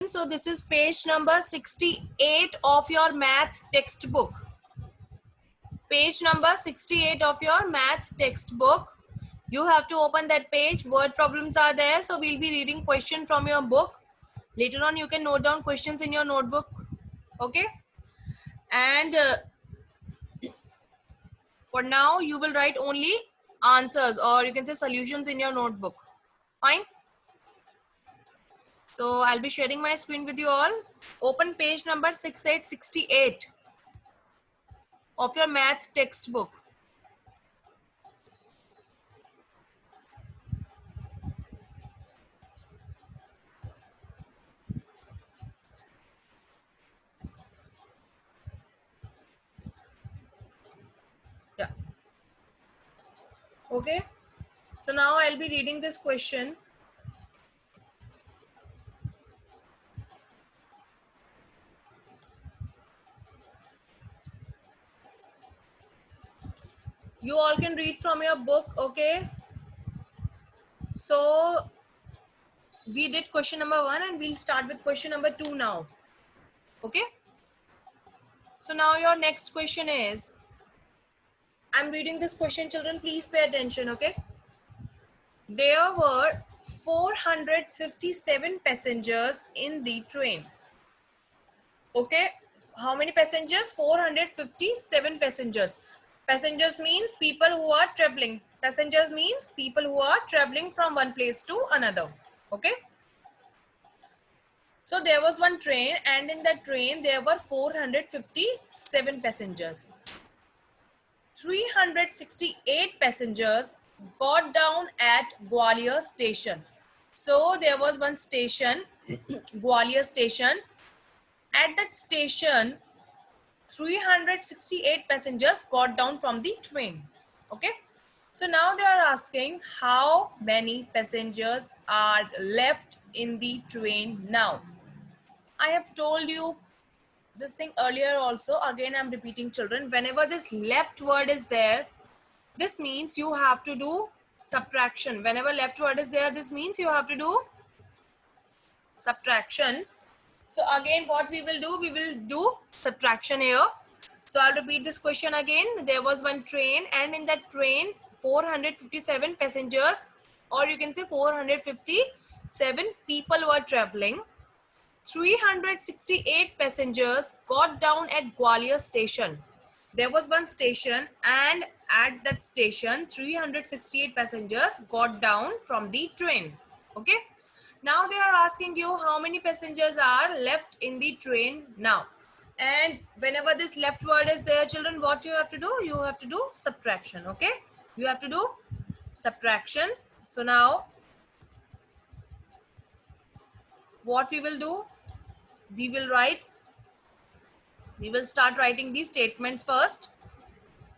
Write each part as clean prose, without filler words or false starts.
So this is page number 68 of your math textbook. Page number 68 of your math textbook. You have to open that page. Word problems are there. So we'll be reading question from your book. Later on, you can note down questions in your notebook. Okay. And for now, you will write only answers, or you can say solutions in your notebook. Fine. So I'll be sharing my screen with you all. Open page number 6868 of your math textbook. Yeah. Okay. So now I'll be reading this question. You all can read from your book. Okay. So we did question number 1 and we'll start with question number 2 now. Okay. So now your next question is, I'm reading this question, children, please pay attention. Okay. There were 457 passengers in the train. Okay. How many passengers? 457 passengers. Passengers means people who are traveling. Passengers means people who are traveling from one place to another. Okay. So there was one train, and in that train there were 457 passengers. 368 passengers got down at Gwalior station. So there was one station, Gwalior station. At that station, 368 passengers got down from the train. Okay. So now they are asking how many passengers are left in the train now. I have told you this thing earlier also. Again, I'm repeating, children. Whenever this left word is there, this means you have to do subtraction. Whenever left word is there, this means you have to do subtraction. So again, what we will do subtraction here. So I'll repeat this question again. There was one train, and in that train 457 passengers, or you can say 457 people were traveling. 368 passengers got down at Gwalior station. There was one station, and at that station 368 passengers got down from the train. Okay. Now they are asking you how many passengers are left in the train now. And whenever this left word is there, children, what you have to do? You have to do subtraction. Okay. You have to do subtraction. So now what we will do? We will start writing these statements first.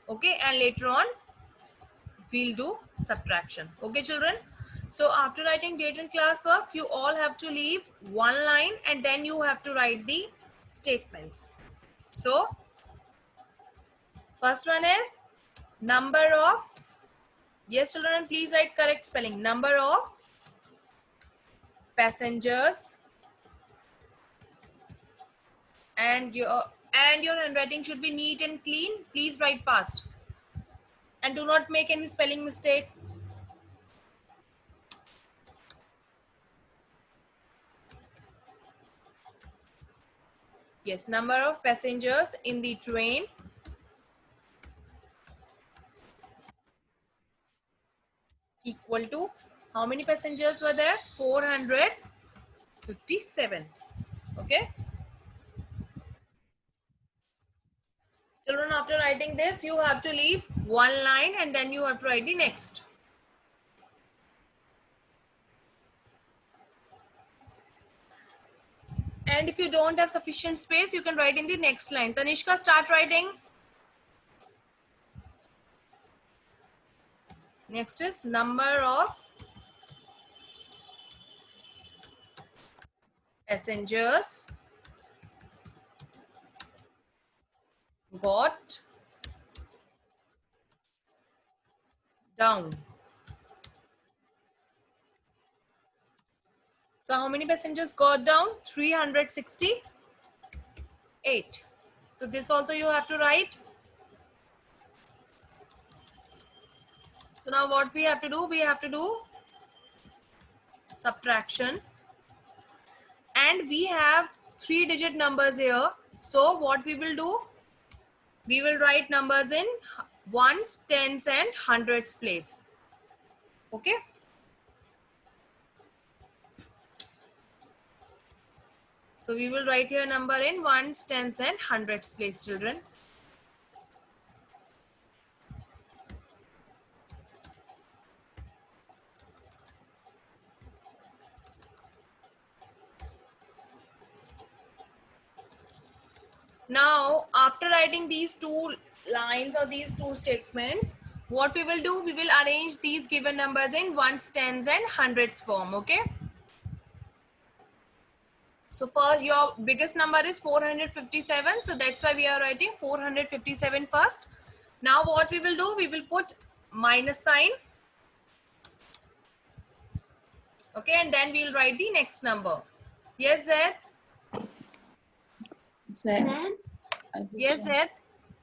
Okay. And later on, we'll do subtraction. Okay, children. So after writing date and class work, you all have to leave one line and then you have to write the statements. So first one is number of, yes children, please write correct spelling, number of passengers, and your handwriting should be neat and clean. Please write fast and do not make any spelling mistake. Yes, number of passengers in the train equal to, how many passengers were there? 457. Okay. Children, after writing this, you have to leave one line and then you have to write the next. And if you don't have sufficient space, you can write in the next line. Tanishka, start writing. Next is number of passengers got down. So how many passengers got down? 368. So this also you have to write. So now what we have to do? We have to do subtraction. And we have 3-digit numbers here. So what we will do? We will write numbers in ones, tens and hundreds place. Okay. So we will write here number in ones, tens and hundreds place, children. Now, after writing these two lines or these two statements, what we will do, we will arrange these given numbers in ones, tens and hundreds form, okay? So first, your biggest number is 457. So that's why we are writing 457 first. Now what we will do, we will put minus sign. Okay, and then we'll write the next number. Yes, Zed? Ma'am, Yes, Zed?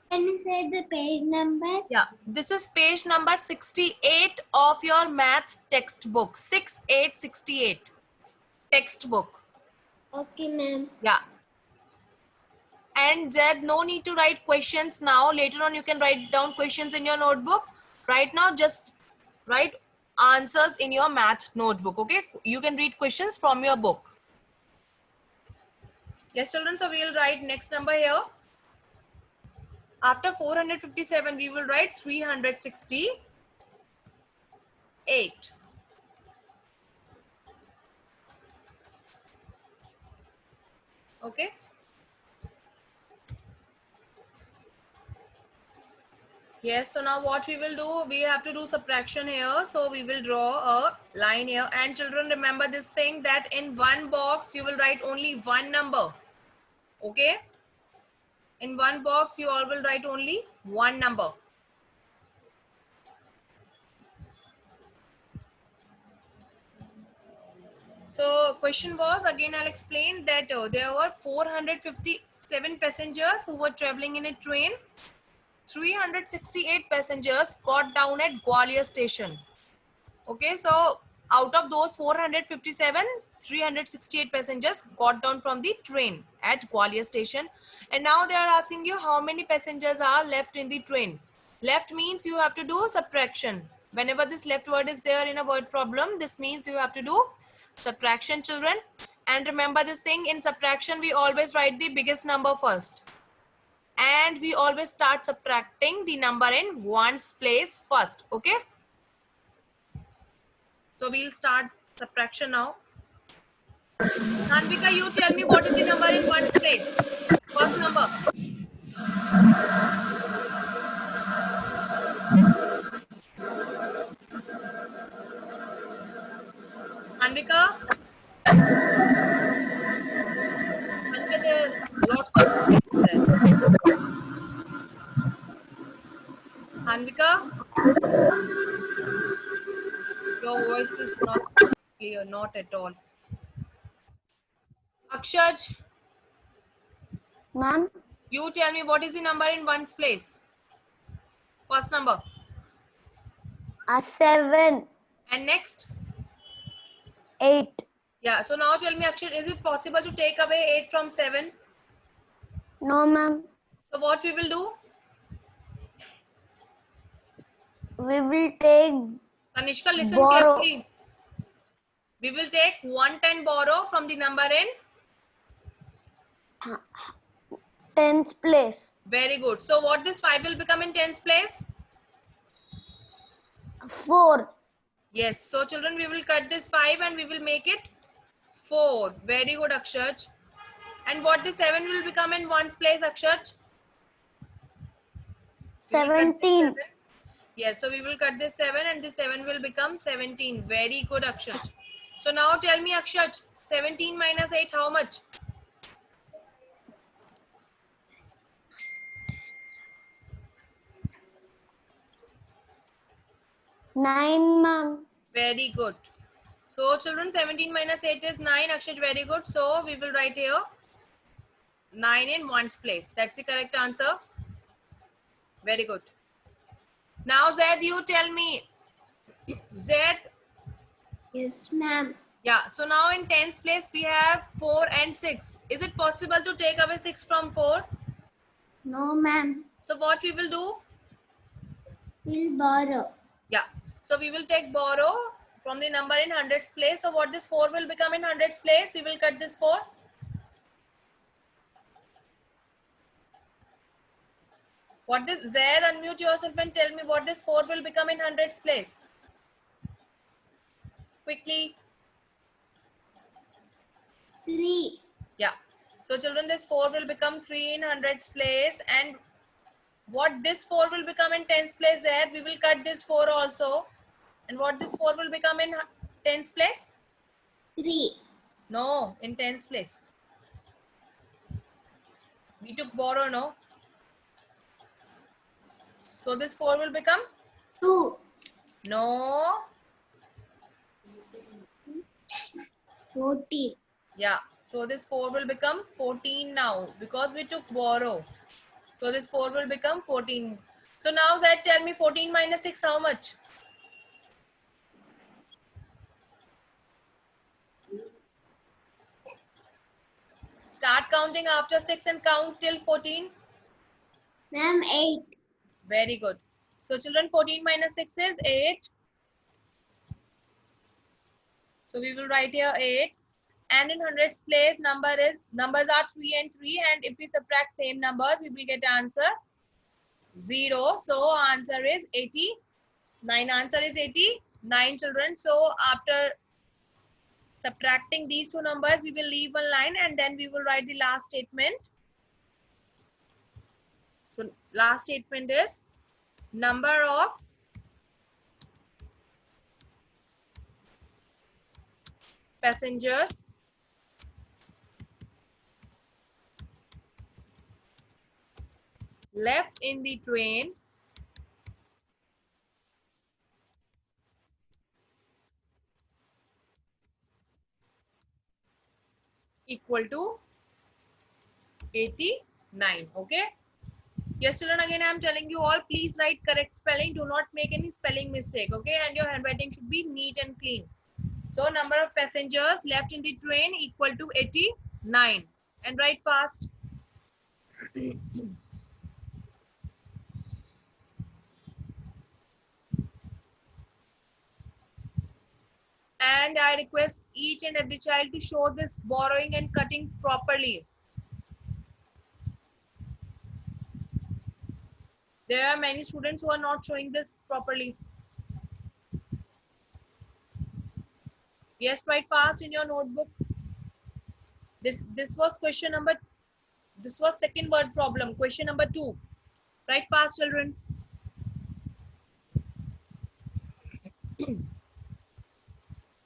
can you say the page number? Yeah, this is page number 68 of your math textbook. 6868 textbook. Okay, ma'am. Yeah. And Zed, no need to write questions now. Later on, you can write down questions in your notebook. Right now, just write answers in your math notebook. Okay, you can read questions from your book. Yes, children. So we will write next number here. After 457, we will write 368. Okay. Yes, so now what we will do, we have to do subtraction here. So we will draw a line here. And children, remember this thing that in one box, you will write only one number. Okay. In one box, you all will write only one number. So question was, again I'll explain that there were 457 passengers who were traveling in a train. 368 passengers got down at Gwalior station. Okay, so out of those 457, 368 passengers got down from the train at Gwalior station. And now they are asking you how many passengers are left in the train. Left means you have to do subtraction. Whenever this left word is there in a word problem, this means you have to do subtraction, children. And remember this thing, in subtraction, we always write the biggest number first. And we always start subtracting the number in ones place first. Okay. So we'll start subtraction now. Anvika, you tell me what is the number in ones place. First number. Anvika? Anvika, there are lots of noise there. Anvika? Your voice is not clear, not at all. Akshaj, Ma'am, you tell me what is the number in ones place. First number. 7, And next? 8. Yeah, so now tell me, Akshar, is it possible to take away 8 from 7? No, ma'am. So what we will do? We will take Tanishka, listen borrow. carefully. We will take 110 borrow from the number in Tens place. very good. So what this 5 will become in tens place? 4. Yes. So children, we will cut this 5 and we will make it 4. Very good, Akshaj. And what the 7 will become in ones place, Akshaj? We will cut this 17. 7. Yes. So we will cut this 7 and the 7 will become 17. Very good, Akshaj. So now tell me, Akshaj, 17 minus 8, how much? 9, ma'am. Very good. So children, 17 minus 8 is 9. Akshay, very good. So we will write here 9 in ones place. That's the correct answer. Very good. Now Zed, you tell me. Zed. Yes, ma'am. Yeah. So now in tens place we have 4 and 6. Is it possible to take away 6 from 4? No, ma'am. So what we will do? We'll borrow. Yeah. So we will take borrow from the number in hundreds place. So what this 4 will become in hundreds place? We will cut this 4. What this, Zaid, unmute yourself and tell me what this 4 will become in hundreds place. Quickly. 3. Yeah. So children, this 4 will become 3 in hundreds place. And what this 4 will become in tens place, Zaid, we will cut this 4 also. And what this 4 will become in tens place? 3. No, in tens place. We took borrow, no? So this 4 will become? 2. No. 14. Yeah. So this 4 will become 14 now because we took borrow. So this 4 will become 14. So now Zed, tell me 14 minus 6 how much? Start counting after 6 and count till 14. Ma'am, 8. Very good. So children, 14 minus 6 is 8. So we will write here 8. And in hundreds place, numbers are 3 and 3. And if we subtract same numbers, we will get answer 0. So answer is 89. Answer is 89, children. So after subtracting these two numbers, we will leave one line and then we will write the last statement. So last statement is number of passengers left in the train equal to 89. Okay. Yes, children, again I am telling you all, please write correct spelling. Do not make any spelling mistake. Okay. And your handwriting should be neat and clean. So number of passengers left in the train equal to 89. And write fast. And I request each and every child to show this borrowing and cutting properly. There are many students who are not showing this properly. Yes, write fast in your notebook. This was question number, this was second word problem, question number 2. Write fast, children.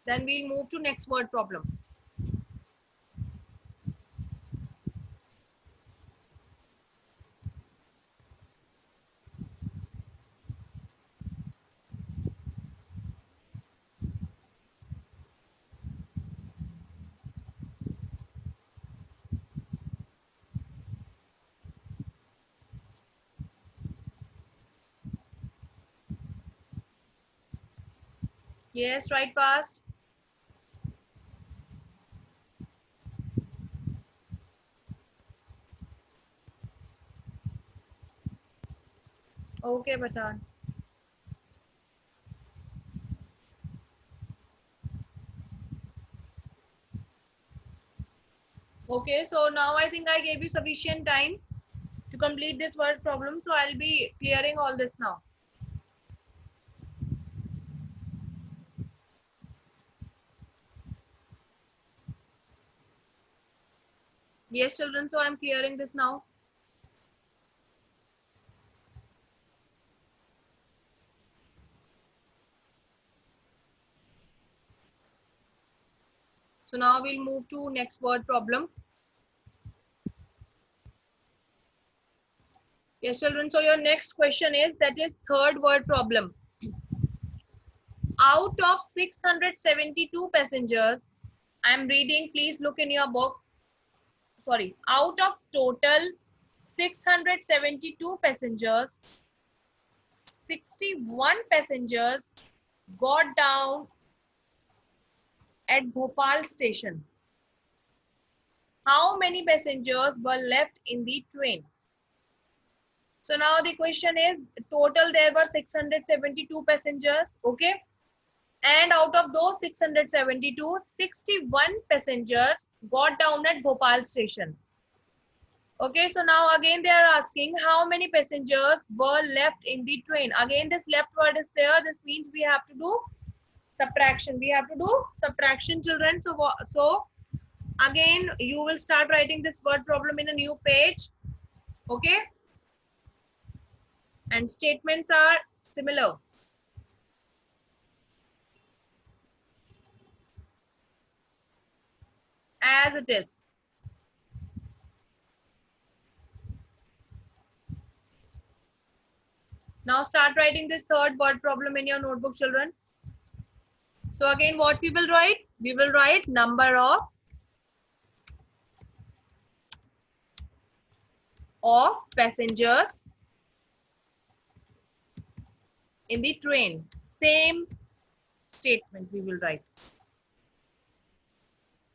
Then we'll move to next word problem. Yes, write fast. Okay, Batan. Okay, so now I think I gave you sufficient time to complete this word problem. So I'll be clearing all this now. Yes, children, so I'm clearing this now. So now we'll move to next word problem. Yes, children, so your next question is, that is third word problem. out of 672 passengers, I am reading, please look in your book. Sorry, out of total 672 passengers, 61 passengers got down at Bhopal station. How many passengers were left in the train? So now the question is, total there were 672 passengers, okay? And out of those 672, 61 passengers got down at Bhopal station. Okay, so now again they are asking how many passengers were left in the train. Again this left word is there. This means we have to do subtraction. We have to do subtraction, children. So again you will start writing this word problem in a new page. Okay. And statements are similar. As it is. Now start writing this third word problem in your notebook, children. So again, what we will write? We will write number of passengers in the train. Same statement we will write.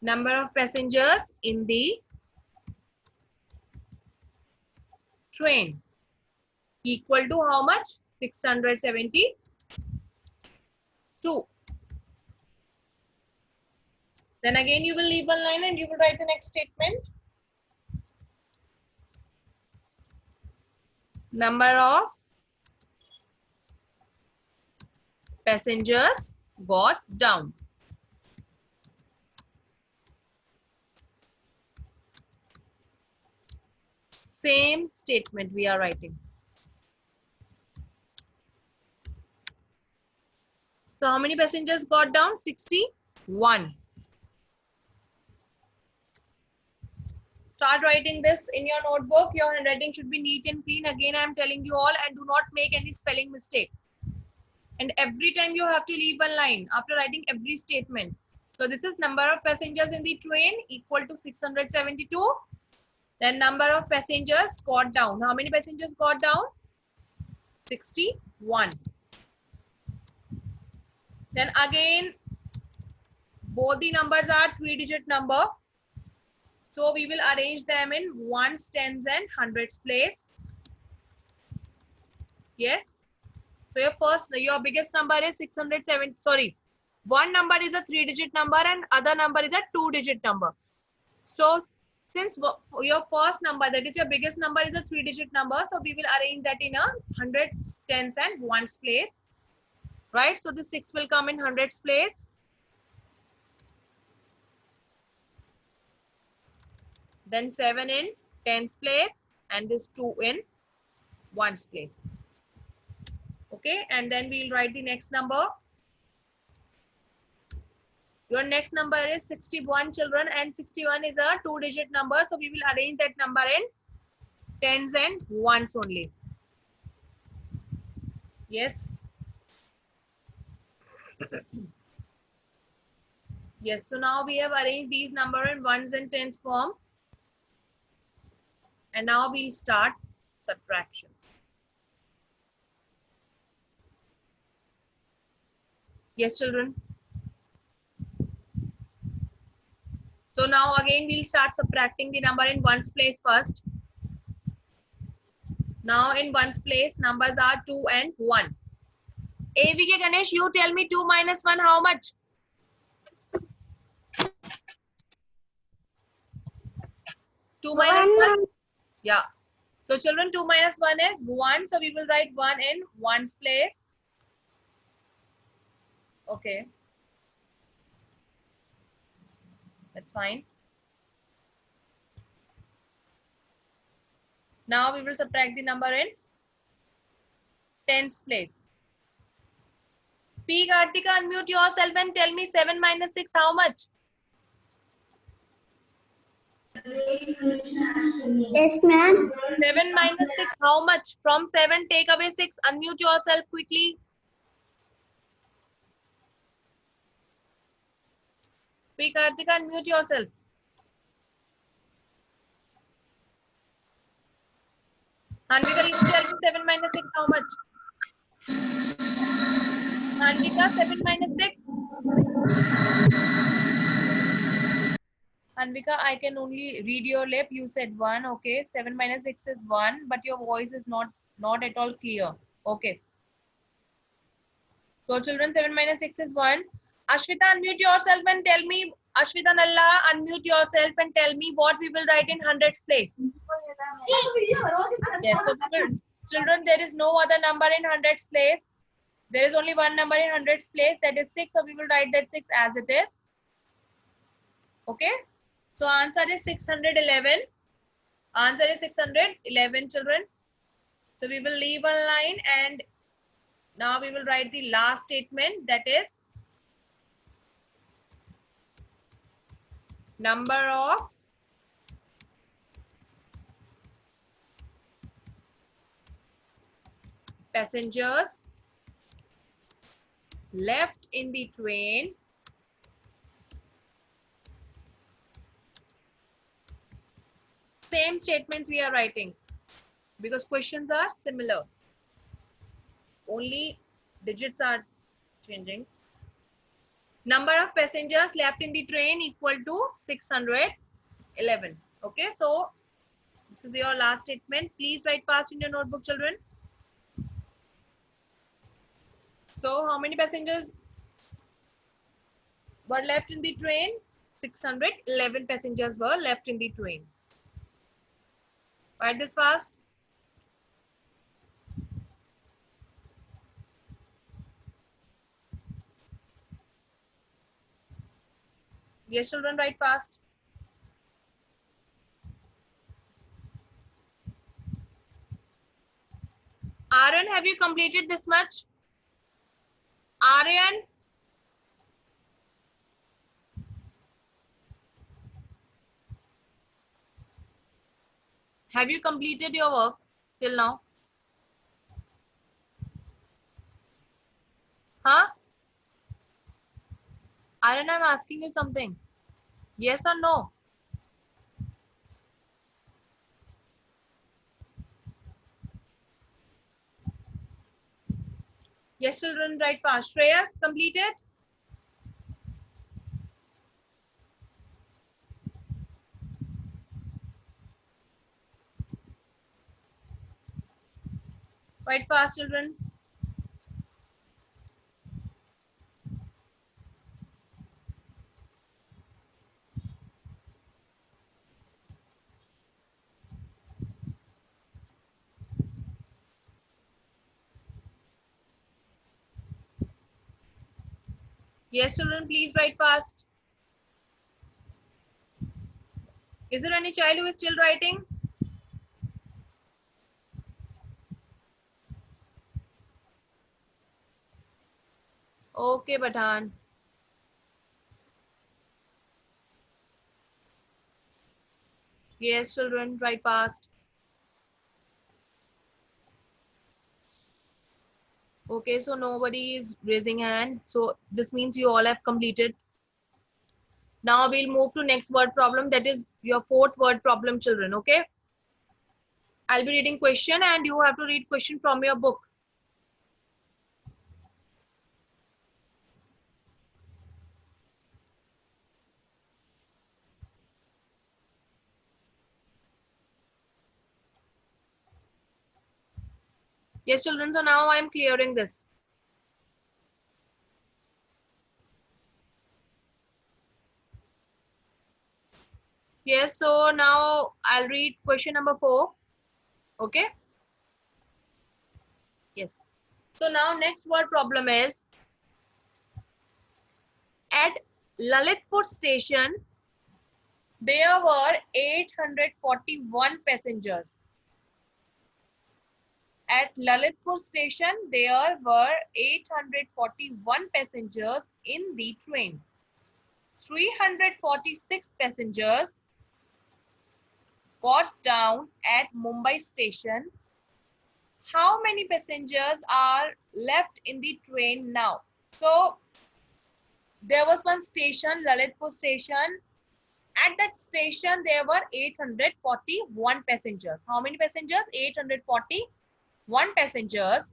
Number of passengers in the train equal to how much? 672. Then again you will leave one line and you will write the next statement. Number of passengers got down. Same statement we are writing. So how many passengers got down? 61. Start writing this in your notebook. Your handwriting should be neat and clean. Again, I am telling you all, and do not make any spelling mistake. And every time you have to leave a line after writing every statement. So this is number of passengers in the train equal to 672. Then number of passengers got down. How many passengers got down? 61. Then again, both the numbers are 3-digit number. So we will arrange them in ones, tens and hundreds place. Yes. So your biggest number is 607. Sorry, one number is a 3-digit number and other number is a 2-digit number. So since your first number, that is your biggest number, is a 3-digit number, so we will arrange that in a hundreds, tens and ones place. Right. So the 6 will come in hundreds place. Then 7 in tens place and this 2 in ones place. Okay, and then we'll write the next number. Your next number is 61, children, and 61 is a 2-digit number. So we will arrange that number in tens and ones only. Yes. Yes, so now we have arranged these numbers in ones and tens form. And now we'll start subtraction. Yes, children. So now again we'll start subtracting the number in ones place first. Now in ones place, numbers are 2 and 1. AVK Ganesh, you tell me 2 minus 1 how much? 2 minus 1? Yeah. So children, 2 minus 1 is 1. So we will write 1 in ones place. Okay. That's fine. Now we will subtract the number in tens place. P. Kartika, unmute yourself and tell me 7 minus 6 how much? Yes, ma'am. 7 minus 6 how much? From 7 take away 6. Unmute yourself quickly. P. Kartika, unmute yourself. Hanvika, you tell me 7 minus 6 how much? Hanvika, 7 minus 6. Hanvika, I can only read your lip. You said 1. Okay. 7 minus 6 is 1, but your voice is not at all clear. Okay. So children, 7 minus 6 is 1. Ashwita, unmute yourself and tell me, Ashwita Nalla, unmute yourself and tell me what we will write in hundreds place. Yes, so children, there is no other number in hundreds place. There is only one number in hundreds place, that is 6. So we will write that 6 as it is. Okay. So answer is 611. Answer is 611, children. So we will leave one line and now we will write the last statement, that is number of passengers left in the train same statements we are writing because questions are similar, only digits are changing. Number of passengers left in the train equal to 611. Okay, so this is your last statement. Please write fast in your notebook, children. So how many passengers were left in the train? 611 passengers were left in the train. Write this fast. Yes, children, write fast. Aryan, have you completed this much? Aryan? Have you completed your work till now? Huh? Aryan, I'm asking you something. Yes or no? Yes, children, write fast. Shreyas, completed? Write fast, children. Yes, children, please write fast. Is there any child who is still writing? Okay, Badhan. Yes, children, write fast. Okay, so nobody is raising hand. So this means you all have completed. Now we'll move to next word problem. That is your fourth word problem, children. Okay. I'll be reading question and you have to read question from your book. Yes, children. So now I'm clearing this. Yes, so now I'll read question number 4. Okay. Yes. So now next word problem is at Lalitpur station, there were 841 passengers. At Lalitpur station, there were 841 passengers in the train. 346 passengers got down at Mumbai station. How many passengers are left in the train now? So there was one station, Lalitpur station. At that station, there were 841 passengers. How many passengers? 841 passengers.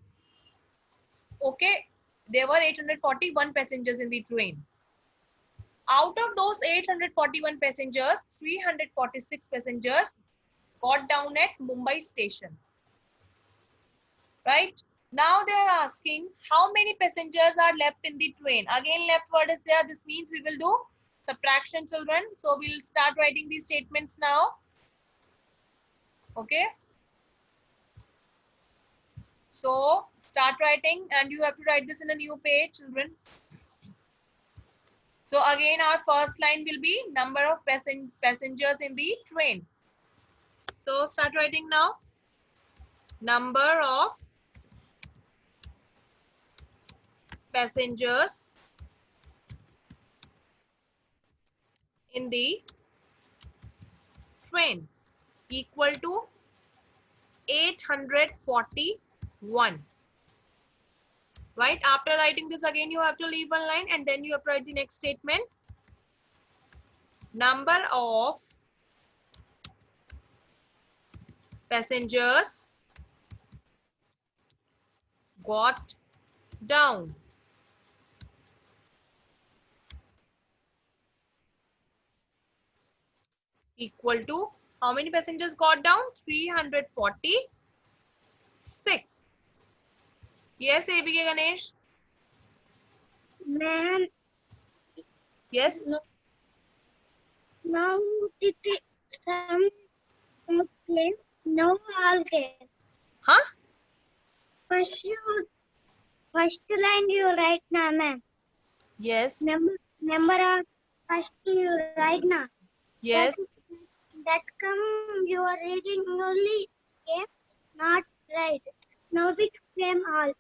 Okay, there were 841 passengers in the train. Out of those 841 passengers, 346 passengers got down at Mumbai station. Right? Now they are asking how many passengers are left in the train. Again, left word is there. This means we will do subtraction, children. So we'll start writing these statements now. Okay. So start writing, and you have to write this in a new page, children. So again, our first line will be number of passengers in the train. So start writing now. Number of passengers in the train equal to 841. Right? After writing this again, you have to leave one line and then you have to write the next statement. Number of passengers got down. Equal to, how many passengers got down? 346. Yes, ABK Ganesh. Ma'am, Yes. now it is some place. No, all case. Huh? First line you write now, ma'am. Yes. Number of first you write now. Yes. That come you are reading only came, not right. Now it came all.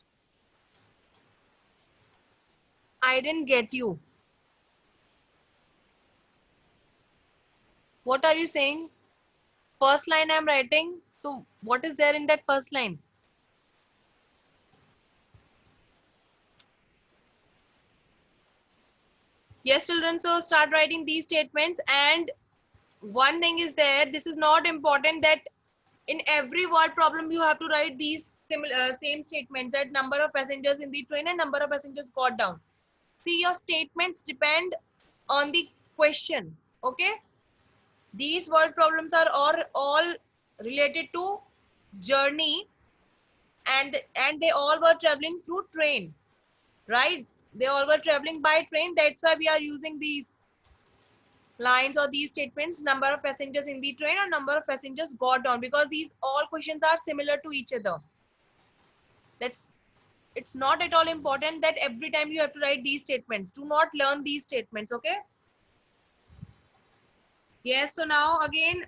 I didn't get you. What are you saying? First line I'm writing. So what is there in that first line? Yes, children. So start writing these statements. And one thing is there. This is not important that in every word problem you have to write these same statements, that number of passengers in the train and number of passengers got down. See, your statements depend on the question. Okay. These word problems are all related to journey, and they all were traveling through train, right? They all were traveling by train. That's why we are using these lines or these statements, number of passengers in the train or number of passengers got down, because these all questions are similar to each other. It's not at all important that every time you have to write these statements. Do not learn these statements. Okay. Yes. So now again,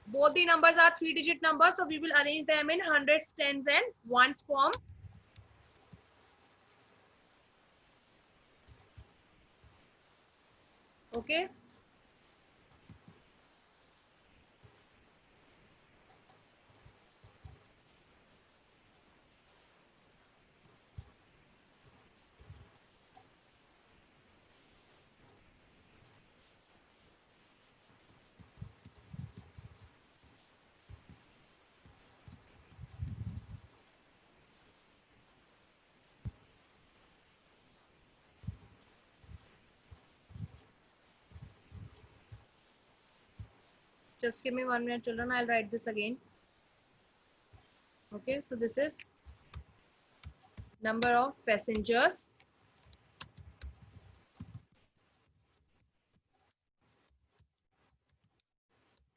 both the numbers are 3-digit numbers, so we will arrange them in hundreds, tens and ones form. Okay. Just give me 1 minute, children. I'll write this again. Okay, so this is number of passengers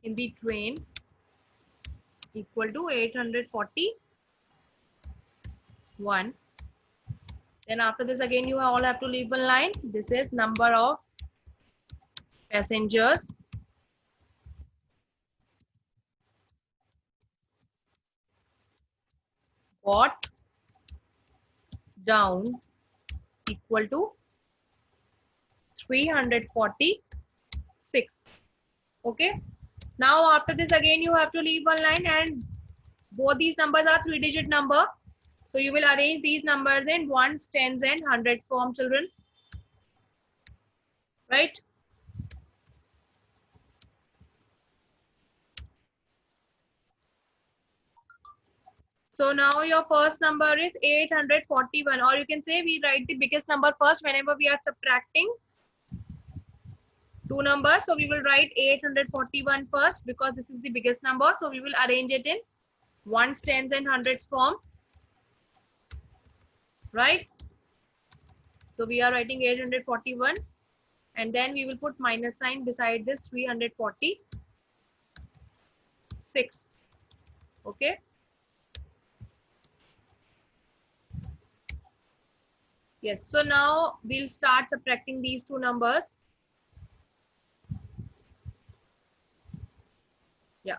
in the train equal to 841. Then after this again, you all have to leave one line. This is number of passengers got down equal to 346. Okay. Now after this again, you have to leave one line, and both these numbers are 3-digit number. So you will arrange these numbers in ones, tens and hundred form, children. right? So now your first number is 841, or you can say we write the biggest number first whenever we are subtracting two numbers. So we will write 841 first because this is the biggest number. So we will arrange it in ones, tens and hundreds form, right? So we are writing 841 and then we will put minus sign beside this 346. Okay. Yes. So now we'll start subtracting these two numbers. Yeah.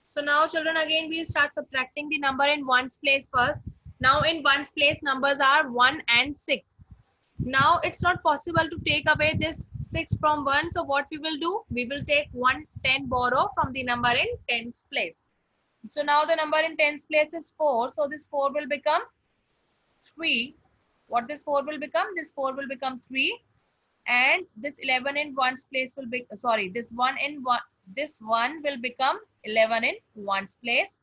So now children, again we'll start subtracting the number in ones place first. Now in ones place numbers are 1 and 6. Now it's not possible to take away this 6 from 1. So what we will do? We will take 110 borrow from the number in tens place. So now the number in tens place is 4. So this 4 will become 3. What this 4 will become? This 4 will become 3. And this 11 in ones place will be, sorry, this 1 in 1, this 1 will become 11 in ones place.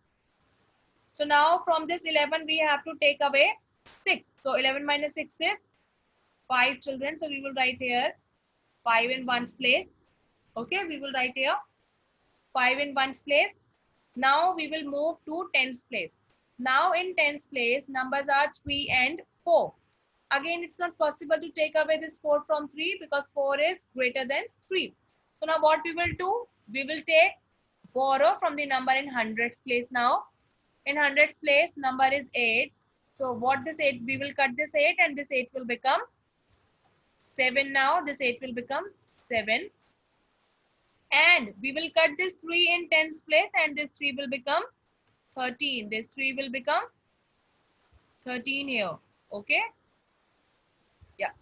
So now from this 11 we have to take away 6. So 11 minus 6 is 5 children. So we will write here 5 in ones place. Okay, we will write here 5 in ones place. Now we will move to tens place. Now in tens place numbers are 3 and 4. Again, it's not possible to take away this 4 from 3 because 4 is greater than 3. So now what we will do? We will take borrow from the number in hundreds place now. In hundreds place number is 8. So what this 8? We will cut this 8 and this 8 will become 7 now. This 8 will become 7. And we will cut this 3 in tens place and this 3 will become 13. This 3 will become 13 here. Okay. Yeah.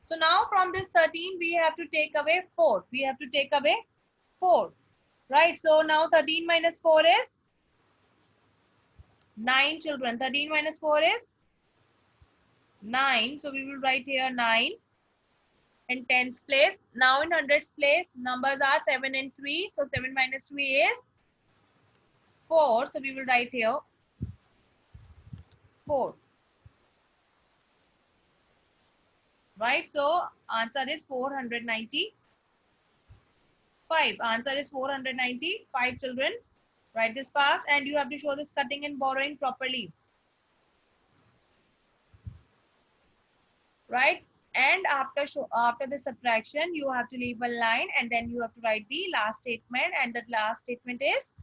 So now from this 13, we have to take away 4. We have to take away 4. Right. So now 13 minus 4 is 9 children. 13 minus 4 is 9. So we will write here 9 in tens place. Now in hundreds place, numbers are 7 and 3. So 7 minus 3 is 4. So we will write here 4. Right. So answer is 495. Answer is 495 children. Write this fast and you have to show this cutting and borrowing properly. Right. And after the subtraction, you have to leave a line and then you have to write the last statement. And that last statement is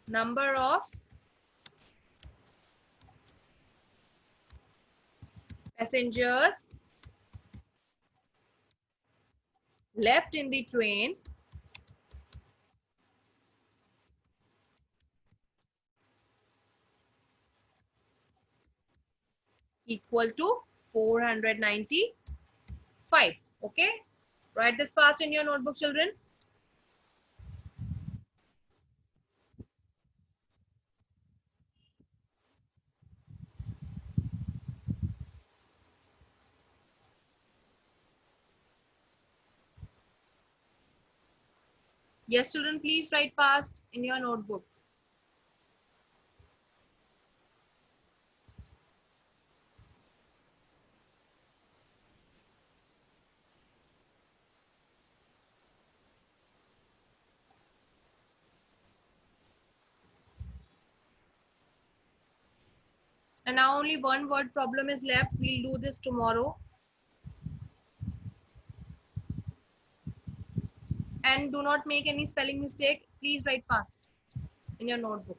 number of passengers left in the train equal to 495. Okay. Write this fast in your notebook, children. Yes, children, please write fast in your notebook. And now only one word problem is left. We'll do this tomorrow. And do not make any spelling mistake. Please write fast in your notebook.